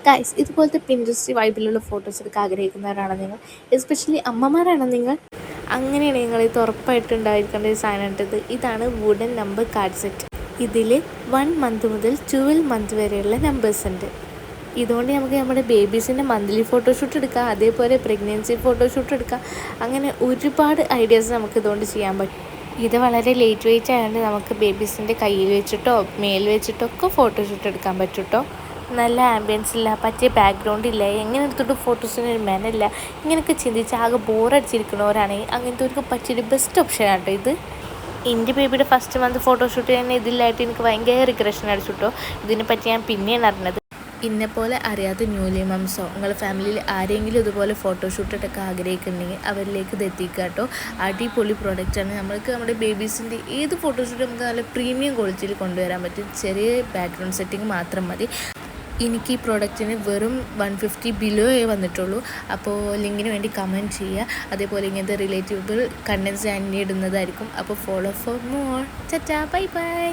Guys ഇതുപോലത്തെ Pinterest വൈബിലുള്ള photos എടുക്കാൻ ആഗ്രഹിക്കുന്നവരാണ് നിങ്ങൾ, എസ്പെഷ്യലി അമ്മമാരാണ് നിങ്ങൾ. അങ്ങനെയാണ് നിങ്ങൾ ഇത് ഉറപ്പായിട്ട് ഉണ്ടായിരിക്കേണ്ട ഒരു സാധനമായിട്ടത്. ഇതാണ് വുഡൻ നമ്പർ കാർഡ് സെറ്റ്. ഇതിൽ 1 മന്ത് മുതൽ 12 മന്ത് വരെയുള്ള നമ്പേഴ്സ് ഉണ്ട്. ഇതുകൊണ്ട് നമുക്ക് നമ്മുടെ ബേബീസിൻ്റെ മന്ത്ലി ഫോട്ടോഷൂട്ട് എടുക്കാം, അതേപോലെ പ്രഗ്നൻസി ഫോട്ടോഷൂട്ട് എടുക്കാം. അങ്ങനെ ഒരുപാട് ഐഡിയാസ് നമുക്ക് ഇതുകൊണ്ട് ചെയ്യാൻ പറ്റും. ഇത് വളരെ ലൈറ്റ് വെയിറ്റ് ആയതുകൊണ്ട് നമുക്ക് ബേബീസിൻ്റെ കയ്യിൽ വെച്ചിട്ടോ മേൽ വെച്ചിട്ടോ ഒക്കെ ഫോട്ടോഷൂട്ട് എടുക്കാൻ പറ്റും കേട്ടോ. നല്ല ആംബിയൻസ് ഇല്ല, പറ്റിയ ബാക്ക്ഗ്രൗണ്ട് ഇല്ല, എങ്ങനെ എടുത്തിട്ട് ഫോട്ടോസിന് ഒരു മെനല്ല, ഇങ്ങനെയൊക്കെ ചിന്തിച്ച് ആകെ ബോറടിച്ചിരിക്കുന്നവരാണെങ്കിൽ അങ്ങനത്തെ ഒരു പറ്റിയൊരു ബെസ്റ്റ് ഓപ്ഷനാണ് കേട്ടോ ഇത്. എൻ്റെ ബേബിയുടെ ഫസ്റ്റ് മന്ത് ഫോട്ടോഷൂട്ട് തന്നെ ഇതിലായിട്ട് എനിക്ക് ഭയങ്കര റിഗ്രഷൻ അടിച്ചു കേട്ടോ. ഇതിനെപ്പറ്റി ഞാൻ പിന്നെയാണ് അറിഞ്ഞത്. ഇന്നെപ്പോലെ അറിയാത്ത ന്യൂലി മംസോ നിങ്ങളുടെ ഫാമിലിയിൽ ആരെങ്കിലും ഇതുപോലെ ഫോട്ടോഷൂട്ടൊക്കെ ആഗ്രഹിക്കുന്നുണ്ടെങ്കിൽ അവരിലേക്ക് ഇത് എത്തിക്കുക കേട്ടോ. അടിപൊളി പ്രോഡക്റ്റാണ്. നമ്മുടെ ബേബീസിൻ്റെ ഏത് ഫോട്ടോഷൂട്ട് നമുക്ക് നല്ല പ്രീമിയം ക്വാളിറ്റിയിൽ കൊണ്ടുവരാൻ പറ്റും. ചെറിയ ബാക്ക്ഗ്രൗണ്ട് സെറ്റിംഗ് മാത്രം മതി. എനിക്ക് ഈ പ്രോഡക്റ്റിന് വെറും 150 ബിലോയേ വന്നിട്ടുള്ളൂ. അപ്പോൾ ലിങ്കിന് വേണ്ടി കമൻറ്റ് ചെയ്യുക. അതേപോലെ ഇങ്ങനത്തെ റിലേറ്റബിൾ കണ്ടൻസ് ഞാൻ ഇടുന്നതായിരിക്കും. അപ്പോൾ follow for more. Tata, bye bye.